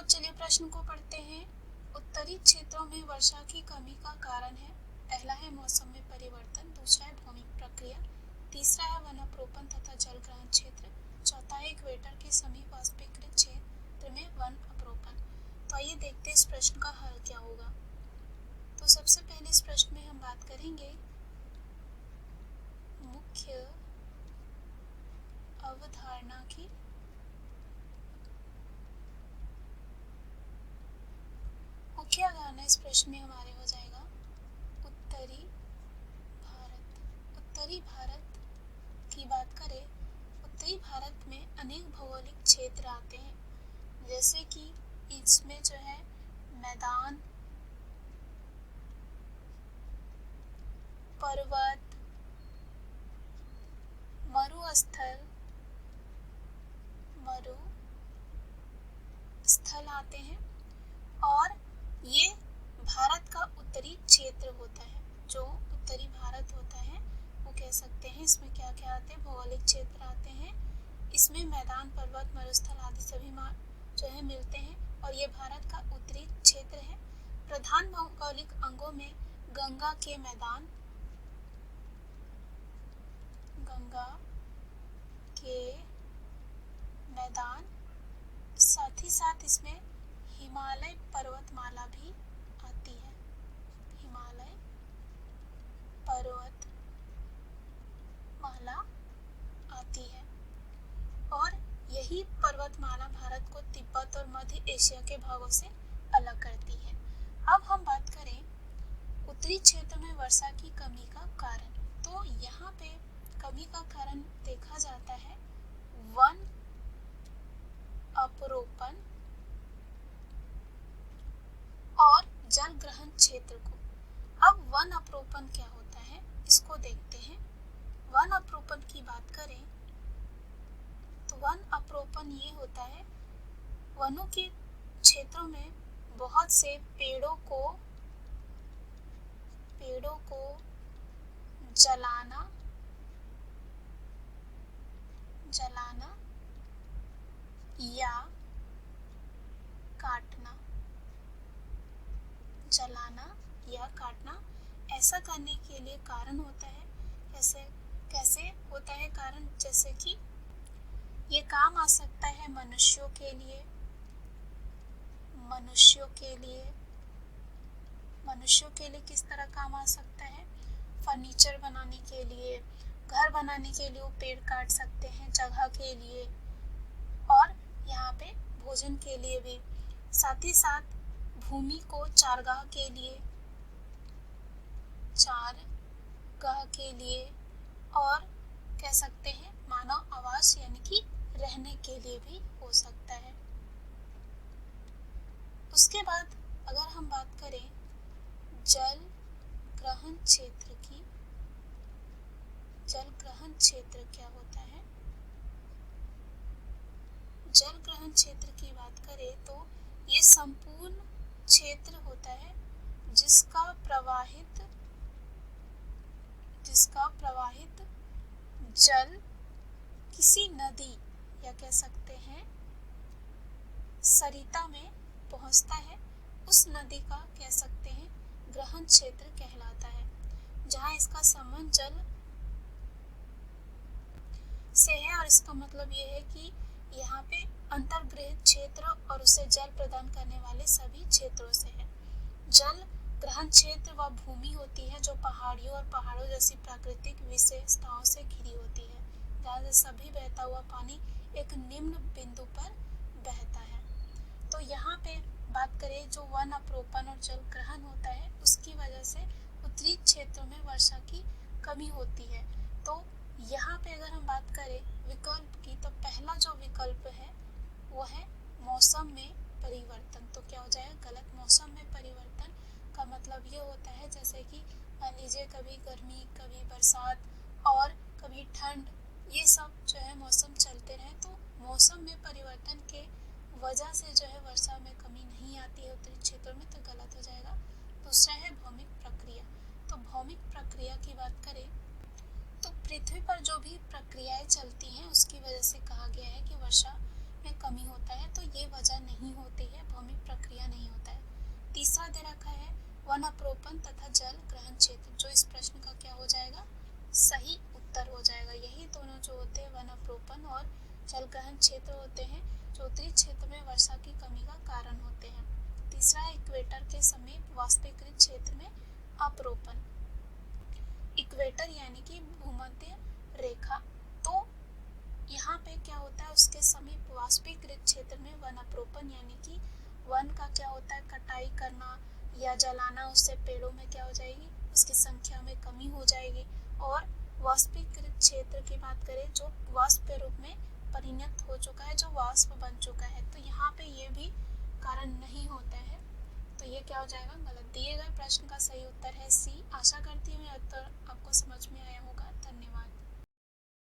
चलिए प्रश्न को पढ़ते हैं। उत्तरी क्षेत्रों में वर्षा की कमी का कारण है। पहला है मौसम में परिवर्तन, दूसरा है भौमिक प्रक्रिया, तीसरा है वनापरोपण तथा जल ग्रहण क्षेत्र, चौथा है इक्वेटर के समीप वाष्पीकृत क्षेत्र में वन अपरोपण। तो आइए देखते हैं इस प्रश्न का हल क्या होगा। तो सबसे पहले इस प्रश्न में हम बात करेंगे मुख्य अवधारणा की। मुख्य अवधारणा इस प्रश्न में हमारे हो जाएगा उत्तरी भारत। उत्तरी भारत की बात करें, उत्तरी भारत में अनेक भौगोलिक क्षेत्र आते हैं, जैसे कि इसमें जो है मैदान, पर्वत, मरुस्थल आते हैं। और ये भारत का उत्तरी क्षेत्र होता है। जो उत्तरी भारत होता है वो कह सकते हैं इसमें क्या क्या आते हैं, भौगोलिक क्षेत्र आते हैं। इसमें मैदान, पर्वत, मरुस्थल आदि सभी जो है मिलते हैं और ये भारत का उत्तरी क्षेत्र है। प्रधान भौगोलिक अंगों में गंगा के मैदान, साथ ही साथ इसमें हिमालय पर्वतमाला भी आती है। हिमालय पर्वतमाला आती है और यही पर्वतमाला भारत को तिब्बत और मध्य एशिया के भागों से अलग करती है। अब हम बात करें उत्तरी क्षेत्र में वर्षा की कमी का कारण। तो यहाँ पे कमी का कारण देखा जाता है वन अपरोपण और जल ग्रहण क्षेत्र को। अब वन अपरोपण क्या होता है इसको देखते हैं। वन अपरोपण की बात करें तो वन अपरोपण ये होता है वनों के क्षेत्रों में बहुत से पेड़ों को जलाना या काटना ऐसा करने के लिए कारण होता है। कैसे होता है कारण, जैसे कि ये काम आ सकता है मनुष्यों के लिए किस तरह काम आ सकता है, फर्नीचर बनाने के लिए, घर बनाने के लिए वो पेड़ काट सकते हैं जगह के लिए, और यहाँ पे भोजन के लिए भी, साथ ही साथ भूमि को चारगाह के लिए और कह सकते हैं मानव आवास यानी कि रहने के लिए भी हो सकता है। उसके बाद अगर हम बात करें जल ग्रहण क्षेत्र क्या होता है। जल ग्रहण क्षेत्र की बात करें तो ये संपूर्ण क्षेत्र होता है जिसका प्रवाहित जल किसी नदी या कह सकते हैं सरिता में पहुंचता है, उस नदी का कह सकते हैं ग्रहण क्षेत्र कहलाता है, जहां इसका संबंध जल से है। और इसका मतलब ये है कि यहाँ पे अंतर्ग्रहित क्षेत्र और उसे जल प्रदान करने वाले सभी क्षेत्रों से है। जल ग्रहण क्षेत्र वह भूमि होती है जो पहाड़ियों और पहाड़ों जैसी प्राकृतिक विशेषताओं से घिरी होती है, जहाँ से सभी बहता हुआ पानी एक निम्न बिंदु पर बहता है। तो यहाँ पे बात करें जो वन अपरोपण और जल ग्रहण होता है उसकी वजह से उत्तरी क्षेत्रों में वर्षा की कमी होती है। तो यहाँ पे अगर हम बात करें विकल्प की तो पहला जो विकल्प है वो है मौसम में परिवर्तन। तो क्या हो जाएगा गलत। मौसम में परिवर्तन का मतलब ये होता है जैसे कि मान लीजिए कभी गर्मी, कभी बरसात और कभी ठंड, ये सब जो है मौसम चलते रहे तो मौसम में परिवर्तन के वजह से जो है वर्षा में कमी नहीं आती है उत्तरी क्षेत्रों में, तो गलत हो जाएगा। दूसरा है भौमिक प्रक्रिया। तो भौमिक प्रक्रिया की बात करें तो पृथ्वी पर जो भी प्रक्रियाएं चलती हैं उसकी वजह से कहा गया है कि वर्षा में कमी होता है, तो ये वजह नहीं होती है। वनाप्रोपण तथा जल ग्रहण क्षेत्र, जो इस प्रश्न का क्या हो जाएगा, सही उत्तर हो जाएगा। यही दोनों जो होते हैं वनाप्रोपण और जल ग्रहण क्षेत्र होते हैं, जो उत्तरी क्षेत्र में वर्षा की कमी का कारण होते हैं। तीसरा है इक्वेटर के समीप वाष्पीकृत क्षेत्र में अपरोपण। इक्वेटर यानी कि भूमध्य रेखा, तो यहाँ पे क्या होता है, उसके समीप वाष्पीकृत क्षेत्र में वनाप्रोपण यानी कि वन का क्या होता है, कटाई करना या जलाना, उससे पेड़ों में क्या हो जाएगी, उसकी संख्या में कमी हो जाएगी। और वाष्पीकृत क्षेत्र की बात करें जो वाष्प के रूप में परिणत हो चुका है, जो वाष्प बन चुका है, तो यहाँ पे ये भी कारण नहीं होता है, तो ये क्या हो जाएगा, गलत। दिए गए प्रश्न का सही उत्तर है सी। आशा करती हूँ यह उत्तर आपको समझ में आया होगा।